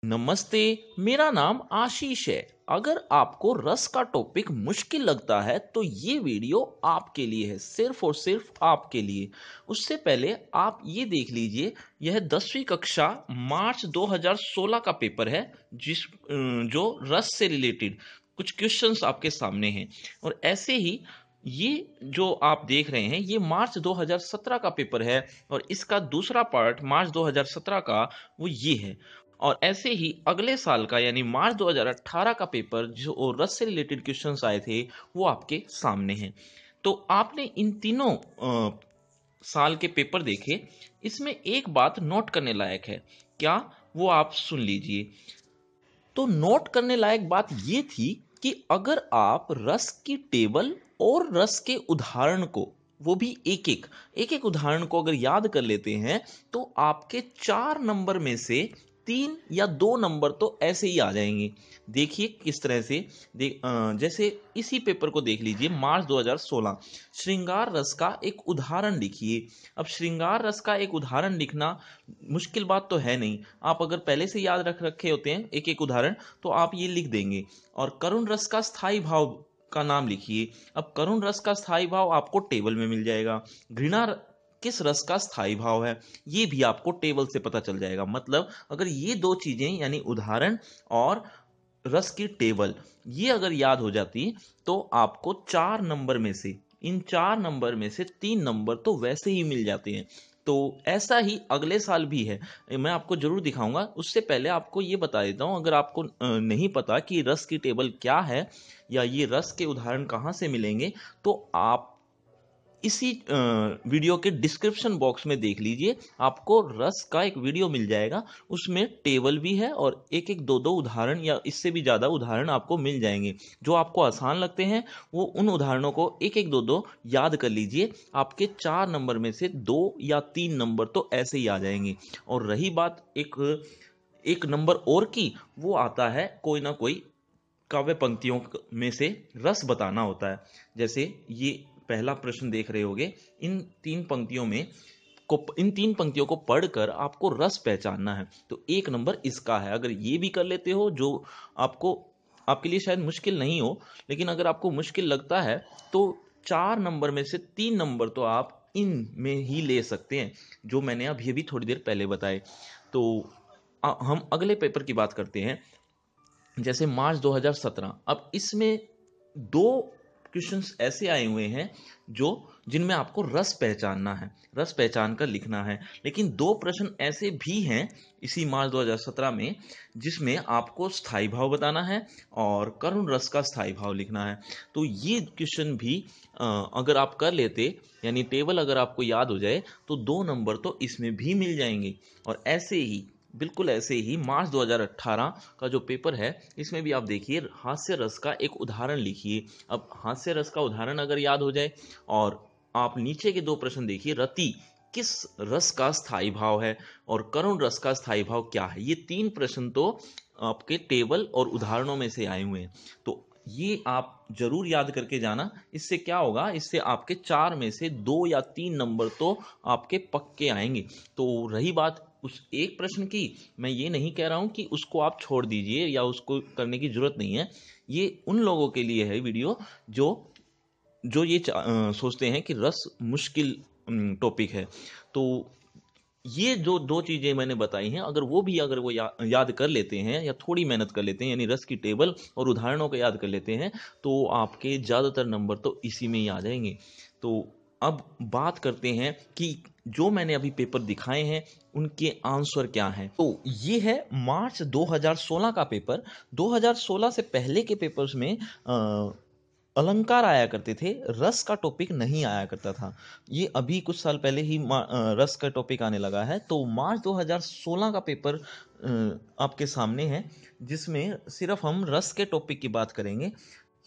नमस्ते। मेरा नाम आशीष है। अगर आपको रस का टॉपिक मुश्किल लगता है तो ये वीडियो आपके लिए है, सिर्फ और सिर्फ आपके लिए। उससे पहले आप ये देख लीजिए, यह 10वीं कक्षा मार्च 2016 का पेपर है, जो रस से रिलेटेड कुछ क्वेश्चंस आपके सामने हैं। और ऐसे ही ये जो आप देख रहे हैं ये मार्च 2017 का पेपर है, और इसका दूसरा पार्ट मार्च 2017 का वो ये है। और ऐसे ही अगले साल का यानी मार्च 2018 का पेपर जो रस से रिलेटेड क्वेश्चंस आए थे वो आपके सामने हैं। तो आपने इन तीनों साल के पेपर देखे। इसमें एक बात नोट करने लायक है, क्या? वो आप सुन लीजिए। तो नोट करने लायक बात ये थी कि अगर आप रस की टेबल और रस के उदाहरण को, वो भी एक एक उदाहरण को अगर याद कर लेते हैं तो आपके 4 नंबर में से 3 या 2 नंबर तो ऐसे ही आ जाएंगे। देखिए किस तरह से। जैसे इसी पेपर को देख लीजिए, मार्च 2016। श्रृंगार रस का एक उदाहरण लिखिए। अब श्रृंगार रस का एक उदाहरण लिखना मुश्किल बात तो है नहीं। आप अगर पहले से याद रख रखे होते हैं एक एक उदाहरण तो आप ये लिख देंगे। और करुण रस का स्थायी भाव का नाम लिखिए। अब करुण रस का स्थायी भाव आपको टेबल में मिल जाएगा। किस रस का स्थायी भाव है ये भी आपको टेबल से पता चल जाएगा। मतलब अगर ये दो चीजें यानी उदाहरण और रस की टेबल ये अगर याद हो जाती तो आपको 4 नंबर में से, इन 4 नंबर में से 3 नंबर तो वैसे ही मिल जाते हैं। तो ऐसा ही अगले साल भी है, मैं आपको जरूर दिखाऊंगा। उससे पहले आपको ये बता देता हूँ, अगर आपको नहीं पता कि रस की टेबल क्या है या ये रस के उदाहरण कहाँ से मिलेंगे, तो आप इसी वीडियो के डिस्क्रिप्शन बॉक्स में देख लीजिए। आपको रस का एक वीडियो मिल जाएगा, उसमें टेबल भी है और एक एक दो दो उदाहरण या इससे भी ज़्यादा उदाहरण आपको मिल जाएंगे। जो आपको आसान लगते हैं वो उन उदाहरणों को एक एक दो दो याद कर लीजिए। आपके 4 नंबर में से 2 या 3 नंबर तो ऐसे ही आ जाएंगे। और रही बात एक एक नंबर और की, वो आता है कोई ना कोई काव्य पंक्तियों में से रस बताना होता है। जैसे ये पहला प्रश्न देख रहे होगे, इन 3 पंक्तियों में इन 3 पंक्तियों को पढ़कर आपको रस पहचानना है। तो 1 नंबर इसका है। अगर ये भी कर लेते हो, जो आपको आपके लिए शायद मुश्किल नहीं हो, लेकिन अगर आपको मुश्किल लगता है तो 4 नंबर में से 3 नंबर तो आप इन में ही ले सकते हैं, जो मैंने अभी अभी थोड़ी देर पहले बताए। तो हम अगले पेपर की बात करते हैं। जैसे मार्च 2017। अब इसमें 2 क्वेश्चंस ऐसे आए हुए हैं जो जिनमें आपको रस पहचानना है, रस पहचान कर लिखना है। लेकिन 2 प्रश्न ऐसे भी हैं इसी मार्च 2017 में जिसमें आपको स्थायी भाव बताना है और करुण रस का स्थायी भाव लिखना है। तो ये क्वेश्चन भी अगर आप कर लेते, यानी टेबल अगर आपको याद हो जाए, तो 2 नंबर तो इसमें भी मिल जाएंगे। और ऐसे ही, बिल्कुल ऐसे ही मार्च 2018 का जो पेपर है इसमें भी आप देखिए, हास्य रस का एक उदाहरण लिखिए। अब हास्य रस का उदाहरण अगर याद हो जाए और आप नीचे के 2 प्रश्न देखिए, रति किस रस का स्थायी भाव है और करुण रस का स्थायी भाव क्या है, ये 3 प्रश्न तो आपके टेबल और उदाहरणों में से आए हुए हैं। तो ये आप जरूर याद करके जाना। इससे क्या होगा, इससे आपके 4 में से 2 या 3 नंबर तो आपके पक्के आएंगे। तो रही बात उस एक प्रश्न की, मैं ये नहीं कह रहा हूं कि उसको आप छोड़ दीजिए या उसको करने की जरूरत नहीं है। ये उन लोगों के लिए है वीडियो जो जो ये सोचते हैं कि रस मुश्किल टॉपिक है। तो ये जो 2 चीजें मैंने बताई हैं, अगर वो याद कर लेते हैं या थोड़ी मेहनत कर लेते हैं, यानी रस की टेबल और उदाहरणों को याद कर लेते हैं, तो आपके ज़्यादातर नंबर तो इसी में ही आ जाएंगे। तो अब बात करते हैं कि जो मैंने अभी पेपर दिखाए हैं उनके आंसर क्या हैं। तो ये है मार्च 2016 का पेपर। 2016 से पहले के पेपर्स में अलंकार आया करते थे, रस का टॉपिक नहीं आया करता था। ये अभी कुछ साल पहले ही रस का टॉपिक आने लगा है। तो मार्च 2016 का पेपर आपके सामने है, जिसमें सिर्फ हम रस के टॉपिक की बात करेंगे।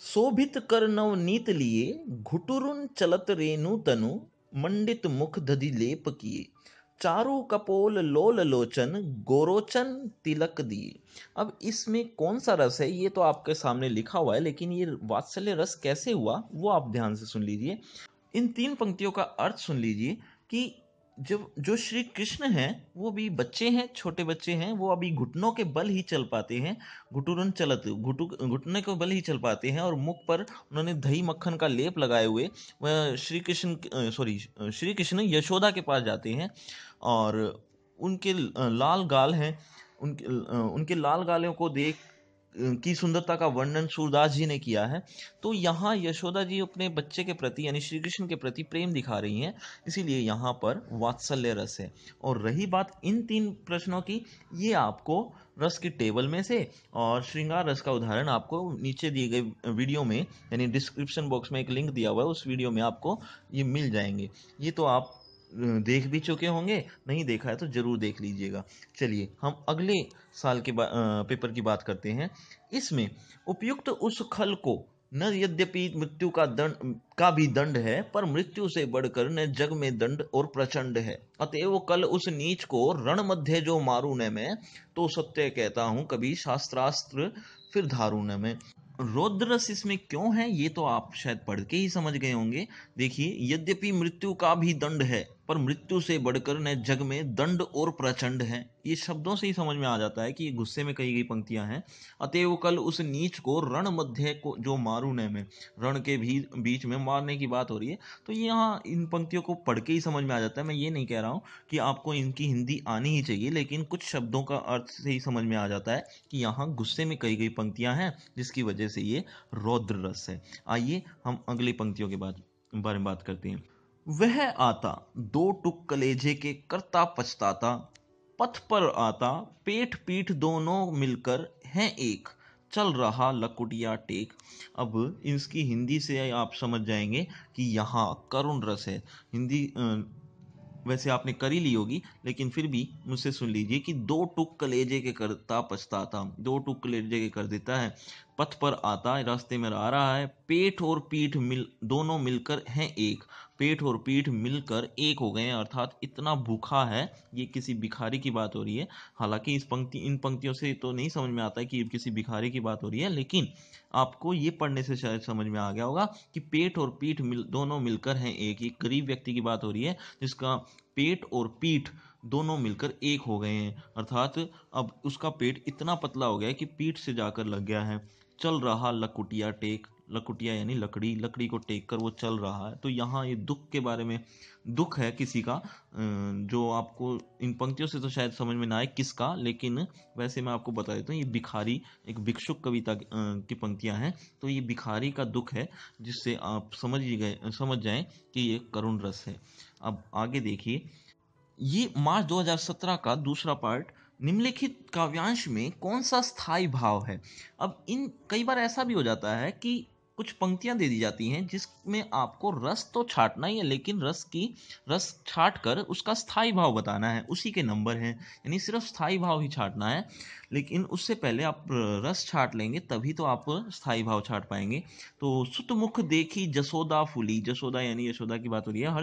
शोभित कर नवनीत लिए, घुटुरुन चलत रेणु तनु, मंडित मुख दधि लेप किए, चारु कपोल लोल लोचन, गोरोचन तिलक दिए। अब इसमें कौन सा रस है ये तो आपके सामने लिखा हुआ है, लेकिन ये वात्सल्य रस कैसे हुआ वो आप ध्यान से सुन लीजिए। इन 3 पंक्तियों का अर्थ सुन लीजिए कि जब जो श्री कृष्ण हैं वो भी बच्चे हैं, छोटे बच्चे हैं, वो अभी घुटनों के बल ही चल पाते हैं। घुटने के बल ही चल पाते हैं और मुख पर उन्होंने दही मक्खन का लेप लगाए हुए वह श्री कृष्ण यशोदा के पास जाते हैं और उनके लाल गाल हैं। उनके लाल गालों को देख की सुंदरता का वर्णन सूरदास जी ने किया है। तो यहाँ यशोदा जी अपने बच्चे के प्रति यानी श्री कृष्ण के प्रति प्रेम दिखा रही हैं, इसीलिए यहाँ पर वात्सल्य रस है। और रही बात इन 3 प्रश्नों की, ये आपको रस की टेबल में से और श्रृंगार रस का उदाहरण आपको नीचे दिए गए वीडियो में यानी डिस्क्रिप्शन बॉक्स में एक लिंक दिया हुआ है, उस वीडियो में आपको ये मिल जाएंगे। ये तो आप देख भी चुके होंगे, नहीं देखा है तो जरूर देख लीजिएगा। चलिए हम अगले साल के पेपर की बात करते हैं। इसमें उपयुक्त उस खल को न यद्यपि मृत्यु का भी दंड है, पर मृत्यु से बढ़कर न जग में दंड और प्रचंड है। अतएव कल उस नीच को रण मध्य जो मारू न मैं, तो सत्य कहता हूं कभी शास्त्रास्त्र फिर धारू न मैं। रौद्ररस इसमें क्यों है ये तो आप शायद पढ़ के ही समझ गए होंगे। देखिए, यद्यपि मृत्यु का भी दंड है, पर मृत्यु से बढ़कर न जग में दंड और प्रचंड है। ये शब्दों से ही समझ में आ जाता है कि ये गुस्से में कही गई पंक्तियां हैं। अतएव कल उस नीच को रण मध्य को जो मारू न में, रण के भी बीच में मारने की बात हो रही है। तो यहाँ इन पंक्तियों को पढ़ के ही समझ में आ जाता है। मैं ये नहीं कह रहा हूँ कि आपको इनकी हिंदी आनी ही चाहिए, लेकिन कुछ शब्दों का अर्थ से ही समझ में आ जाता है कि यहाँ गुस्से में कही गई पंक्तियां हैं, जिसकी वजह से ये रौद्र रस है। आइए हम अगली पंक्तियों के बारे में बात करते हैं। वह आता 2 टुक कलेजे के करता पछताता, पथ पर आता पेट पीठ दोनों मिलकर हैं एक, चल रहा लकुटिया टेक। अब इसकी हिंदी से आप समझ जाएंगे कि यहाँ करुण रस है। हिंदी वैसे आपने कर ही ली होगी, लेकिन फिर भी मुझसे सुन लीजिए कि 2 टुक कलेजे के करता पछताता, 2 टुक कलेजे के कर देता है, पथ पर आता रास्ते में आ रहा है, पेट और पीठ दोनों मिलकर हैं एक, पेट और पीठ मिलकर एक हो गए हैं, अर्थात इतना भूखा है। ये किसी भिखारी की बात हो रही है। हालांकि इन पंक्तियों से तो नहीं समझ में आता है कि किसी भिखारी की बात हो रही है, लेकिन आपको ये पढ़ने से शायद समझ में आ गया होगा कि पेट और पीठ दोनों मिलकर हैं एक। एक गरीब व्यक्ति की बात हो रही है जिसका पेट और पीठ दोनों मिलकर एक हो गए हैं, अर्थात अब उसका पेट इतना पतला हो गया है कि पीठ से जाकर लग गया है। चल रहा लकुटिया टेक, लकुटिया यानी लकड़ी, लकड़ी को टेक कर वो चल रहा है। तो यहाँ ये दुख के बारे में, दुख है किसी का, जो आपको इन पंक्तियों से तो शायद समझ में ना आए किसका, लेकिन वैसे मैं आपको बता देता हूँ, ये भिखारी, एक भिक्षुक कविता की पंक्तियां हैं। तो ये भिखारी का दुख है, जिससे आप समझ जाएं कि ये करुण रस है। अब आगे देखिए, ये मार्च 2017 का दूसरा पार्ट, निम्नलिखित काव्यांश में कौन सा स्थायी भाव है। अब इन कई बार ऐसा भी हो जाता है कि कुछ पंक्तियां दे दी जाती हैं जिसमें आपको रस तो छाटना ही है, लेकिन रस छाट कर उसका स्थायी भाव बताना है, उसी के नंबर हैं, यानी सिर्फ स्थायी भाव ही छाटना है। लेकिन उससे पहले आप रस छाट लेंगे तभी तो आप स्थायी भाव छाट पाएंगे। तो सुत मुख देखी जसोदा फूली, जसोदा यानी यशोदा की बात हो रही है।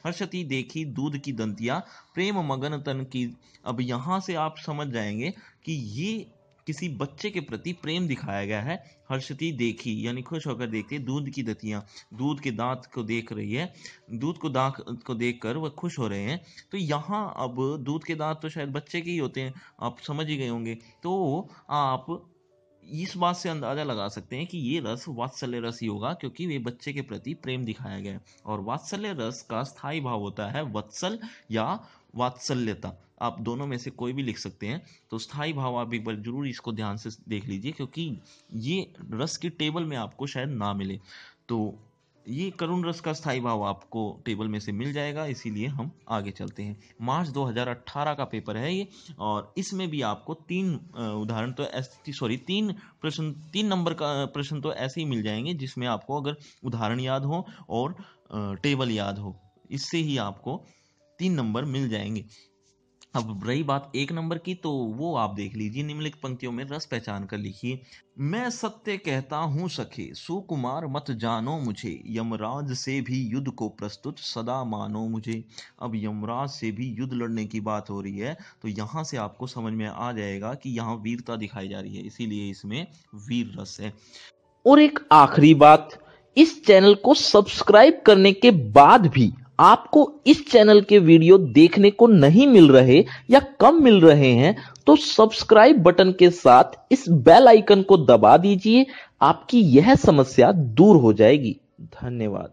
हर्षती देखी दूध की दंतिया, प्रेम मगन तन की। अब यहाँ से आप समझ जाएंगे कि ये किसी बच्चे के प्रति प्रेम दिखाया गया है। हर्षती देखी यानी खुश होकर देखती है, दूध की दतियां, दूध के दांत को देख रही है, दूध को दांत को देखकर वह खुश हो रहे हैं। तो यहाँ अब दूध के दांत तो शायद बच्चे के ही होते हैं, आप समझ ही गए होंगे। तो आप इस बात से अंदाजा लगा सकते हैं कि ये रस वात्सल्य रस ही होगा, क्योंकि ये बच्चे के प्रति प्रेम दिखाया गया है। और वात्सल्य रस का स्थायी भाव होता है वत्सल या वात्सल्यता, आप दोनों में से कोई भी लिख सकते हैं। तो स्थायी भाव आप एक बार जरूर इसको ध्यान से देख लीजिए, क्योंकि ये रस की टेबल में आपको शायद ना मिले। तो ये करुण रस का स्थायी भाव आपको टेबल में से मिल जाएगा, इसीलिए हम आगे चलते हैं। मार्च 2018 का पेपर है ये, और इसमें भी आपको 3 उदाहरण तो तीन नंबर का प्रश्न तो ऐसे ही मिल जाएंगे, जिसमें आपको अगर उदाहरण याद हो और टेबल याद हो, इससे ही आपको 3 नंबर मिल जाएंगे। अब रही बात 1 नंबर की, तो वो आप देख लीजिए। निम्नलिखित पंक्तियों में रस पहचान कर लिखिए। मैं सत्य कहता हूँ सखे, सुकुमार मत जानो मुझे, यमराज से भी युद्ध को प्रस्तुत सदा मानो मुझे। अब यमराज से भी युद्ध लड़ने की बात हो रही है, तो यहाँ से आपको समझ में आ जाएगा कि यहाँ वीरता दिखाई जा रही है, इसीलिए इसमें वीर रस है। और एक आखिरी बात, इस चैनल को सब्सक्राइब करने के बाद भी आपको इस चैनल के वीडियो देखने को नहीं मिल रहे या कम मिल रहे हैं तो सब्सक्राइब बटन के साथ इस बेल आइकन को दबा दीजिए। आपकी यह समस्या दूर हो जाएगी। धन्यवाद।